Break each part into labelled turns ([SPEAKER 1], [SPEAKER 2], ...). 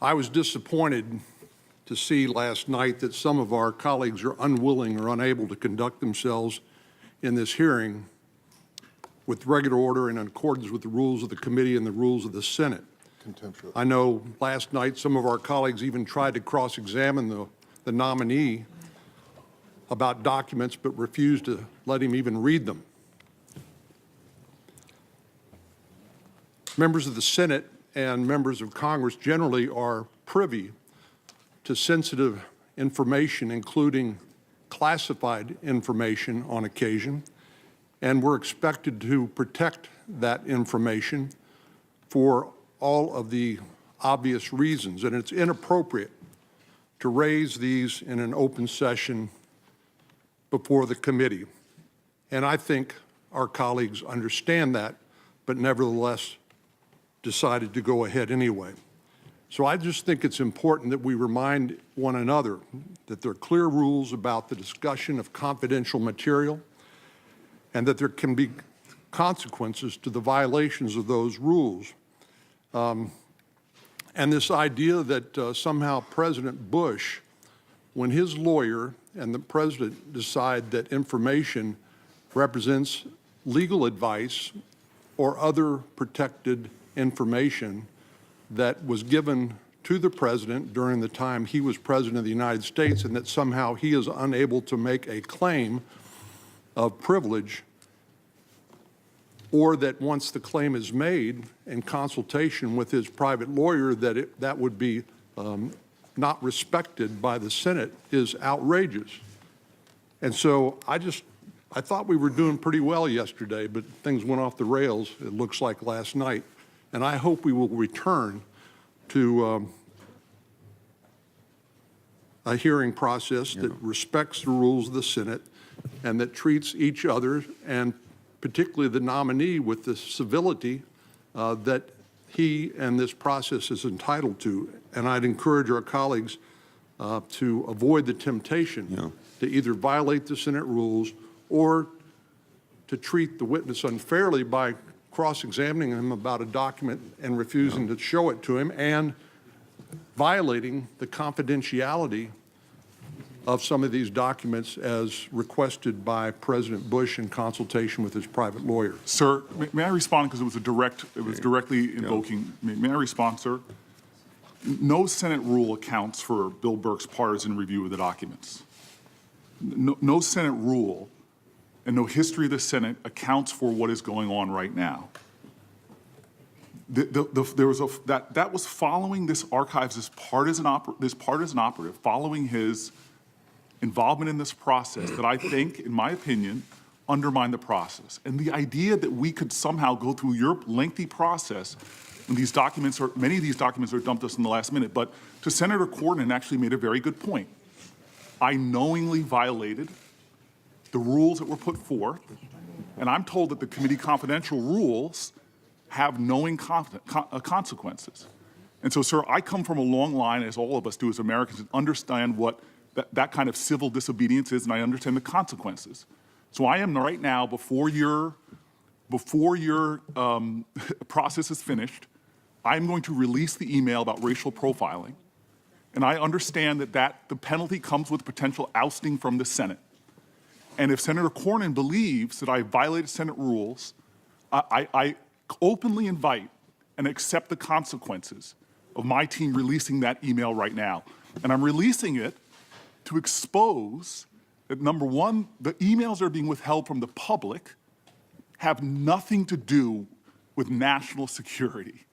[SPEAKER 1] I was disappointed to see last night that some of our colleagues are unwilling or unable to conduct themselves in this hearing with regular order and in accordance with the rules of the committee and the rules of the Senate. I know last night some of our colleagues even tried to cross-examine the nominee about documents but refused to let him even read them. Members of the Senate and members of Congress generally are privy to sensitive information, including classified information on occasion, and we're expected to protect that information for all of the obvious reasons. And it's inappropriate to raise these in an open session before the committee. And I think our colleagues understand that, but nevertheless decided to go ahead anyway. So I just think it's important that we remind one another that there are clear rules about the discussion of confidential material and that there can be consequences to the violations of those rules. And this idea that somehow President Bush, when his lawyer and the president decide that information represents legal advice or other protected information that was given to the president during the time he was president of the United States, and that somehow he is unable to make a claim of privilege, or that once the claim is made in consultation with his private lawyer that would be not respected by the Senate, is outrageous. And so I thought we were doing pretty well yesterday, but things went off the rails, it looks like, last night. And I hope we will return to a hearing process that respects the rules of the Senate and that treats each other, and particularly the nominee, with the civility that he and this process is entitled to. And I'd encourage our colleagues to avoid the temptation to either violate the Senate rules or to treat the witness unfairly by cross-examining him about a document and refusing to show it to him, and violating the confidentiality of some of these documents as requested by President Bush in consultation with his private lawyer.
[SPEAKER 2] Sir, may I respond, because it was directly invoking. May I respond, sir? No Senate rule accounts for Bill Burke's partisan review of the documents. No Senate rule and no history of the Senate accounts for what is going on right now. There was that was following this archives, this partisan operative, following his involvement in this process that I think, in my opinion, undermined the process. And the idea that we could somehow go through your lengthy process, and these documents are, many of these documents are dumped us in the last minute, but to Senator Cornyn actually made a very good point. I knowingly violated the rules that were put forth, and I'm told that the committee confidential rules have knowing consequences. And so, sir, I come from a long line, as all of us do as Americans, and understand what that kind of civil disobedience is, and I understand the consequences. So I am right now, before your process is finished, I'm going to release the email about racial profiling, and I understand that the penalty comes with potential ousting from the Senate. And if Senator Cornyn believes that I violated Senate rules, I openly invite and accept the consequences of my team releasing that email right now. And I'm releasing it to expose that, number one, the emails that are being withheld from the public have nothing to do with national security,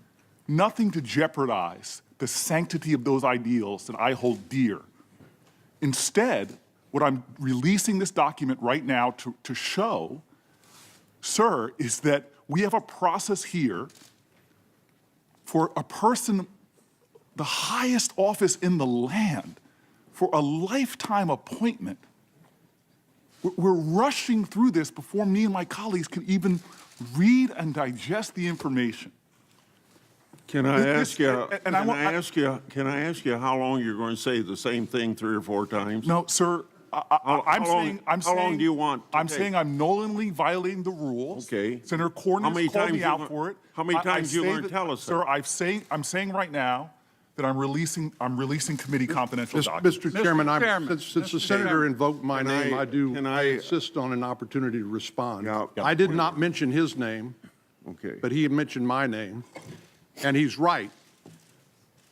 [SPEAKER 2] nothing to jeopardize the sanctity of those ideals that I hold dear. Instead, what I'm releasing this document right now to show, sir, is that we have a process here for a person, the highest office in the land, for a lifetime appointment. We're rushing through this before me and my colleagues can even read and digest the information.
[SPEAKER 3] Can I ask you how long you're going to say the same thing 3 or 4 times?
[SPEAKER 2] No, sir.
[SPEAKER 3] How long do you want?
[SPEAKER 2] I'm saying I'm knowingly violating the rules.
[SPEAKER 3] Okay.
[SPEAKER 2] Senator Cornyns called me out for it.
[SPEAKER 3] How many times you going to tell us?
[SPEAKER 2] Sir, I'm saying right now that I'm releasing committee confidential documents.
[SPEAKER 1] Mr. Chairman, since the
[SPEAKER 3] Mr.
[SPEAKER 1] senator
[SPEAKER 3] Chairman,
[SPEAKER 1] invoked my
[SPEAKER 3] can
[SPEAKER 1] name,
[SPEAKER 3] I-
[SPEAKER 1] I insist on an opportunity to respond.
[SPEAKER 3] Yeah.
[SPEAKER 1] I did not mention his name,
[SPEAKER 3] Okay.
[SPEAKER 1] but he mentioned my name, and he's right.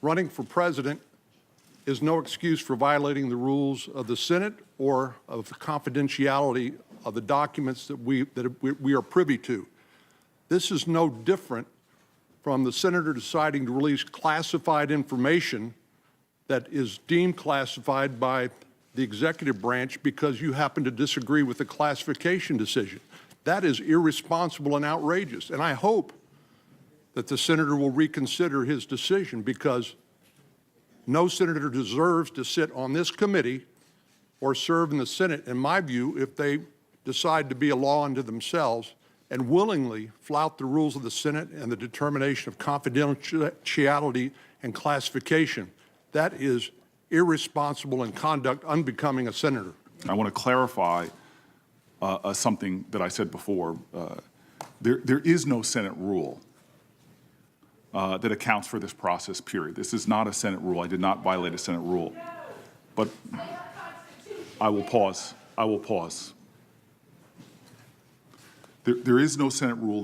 [SPEAKER 1] Running for president is no excuse for violating the rules of the Senate or of the confidentiality of the documents that we are privy to. This is no different from the senator deciding to release classified information that is deemed classified by the executive branch because you happen to disagree with the classification decision. That is irresponsible and outrageous. And I hope that the senator will reconsider his decision, because no senator deserves to sit on this committee or serve in the Senate, in my view, if they decide to be a law unto themselves and willingly flout the rules of the Senate and the determination of confidentiality and classification. That is irresponsible and conduct unbecoming a senator.
[SPEAKER 2] I want to clarify something that I said before. There is no Senate rule that accounts for this process, period. This is not a Senate rule. I did not violate a Senate rule. But I will pause. I will pause. There is no Senate rule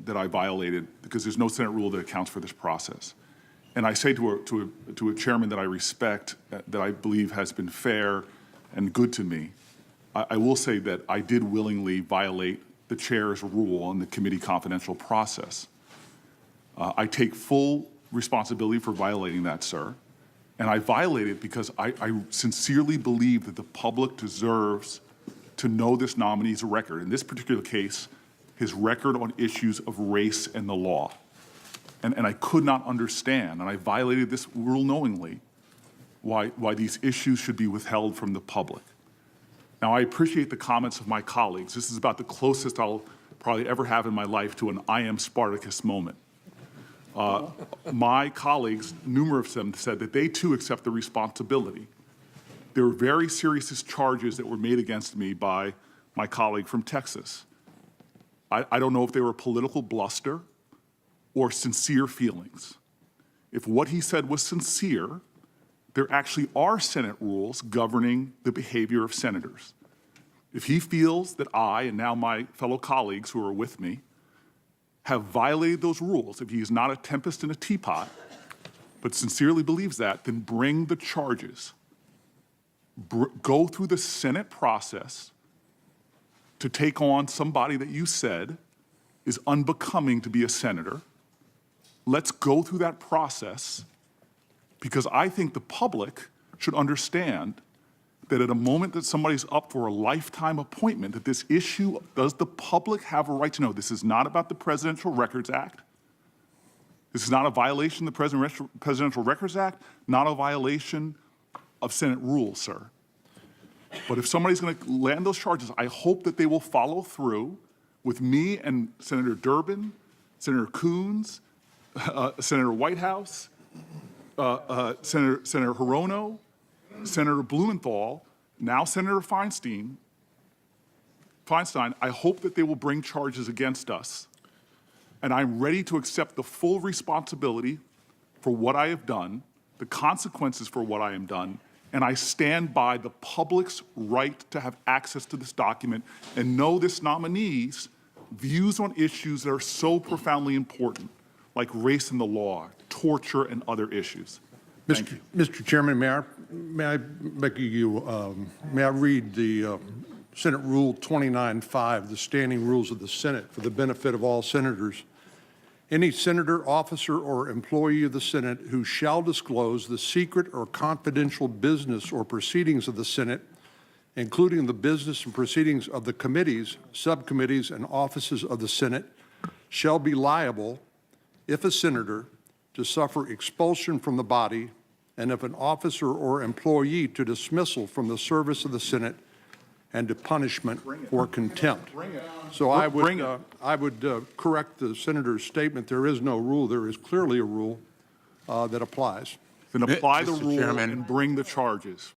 [SPEAKER 2] that I violated, because there's no Senate rule that accounts for this process. And I say to a chairman that I respect, that I believe has been fair and good to me, I will say that I did willingly violate the chair's rule on the committee confidential process. I take full responsibility for violating that, sir. And I violated because I sincerely believe that the public deserves to know this nominee's record. In this particular case, his record on issues of race and the law. And I could not understand, and I violated this rule knowingly, why these issues should be withheld from the public. Now, I appreciate the comments of my colleagues. This is about the closest I'll probably ever have in my life to an I am Spartacus moment. My colleagues, numerous of them, said that they too accept the responsibility. There were very serious charges that were made against me by my colleague from Texas. I don't know if they were political bluster or sincere feelings. If what he said was sincere, there actually are Senate rules governing the behavior of senators. If he feels that I, and now my fellow colleagues who are with me, have violated those rules, if he is not a tempest in a teapot, but sincerely believes that, then bring the charges. Go through the Senate process to take on somebody that you said is unbecoming to be a senator. Let's go through that process, because I think the public should understand that at a moment that somebody's up for a lifetime appointment, that this issue, does the public have a right to know? This is not about the Presidential Records Act. This is not a violation of the Presidential Records Act, not a violation of Senate rules, sir. But if somebody's going to land those charges, I hope that they will follow through with me and Senator Durbin, Senator Coons, Senator Whitehouse, Senator Hirono, Senator Blumenthal, now Senator Feinstein. I hope that they will bring charges against us. And I'm ready to accept the full responsibility for what I have done, the consequences for what I have done, and I stand by the public's right to have access to this document and know this nominee's views on issues that are so profoundly important, like race and the law, torture, and other issues. Thank you.
[SPEAKER 1] Mr. Chairman, may I read the Senate Rule 29.5, the standing rules of the Senate, for the benefit of all senators. Any senator, officer, or employee of the Senate who shall disclose the secret or confidential business or proceedings of the Senate, including the business and proceedings of the committees, subcommittees, and offices of the Senate, shall be liable, if a senator, to suffer expulsion from the body, and if an officer or employee, to dismissal from the service of the Senate and to punishment or contempt. So I would correct the senator's statement. There is no rule. There is clearly a rule that applies.
[SPEAKER 2] Then apply the
[SPEAKER 4] Mr.
[SPEAKER 2] rule
[SPEAKER 4] Chairman.
[SPEAKER 2] and bring the charges.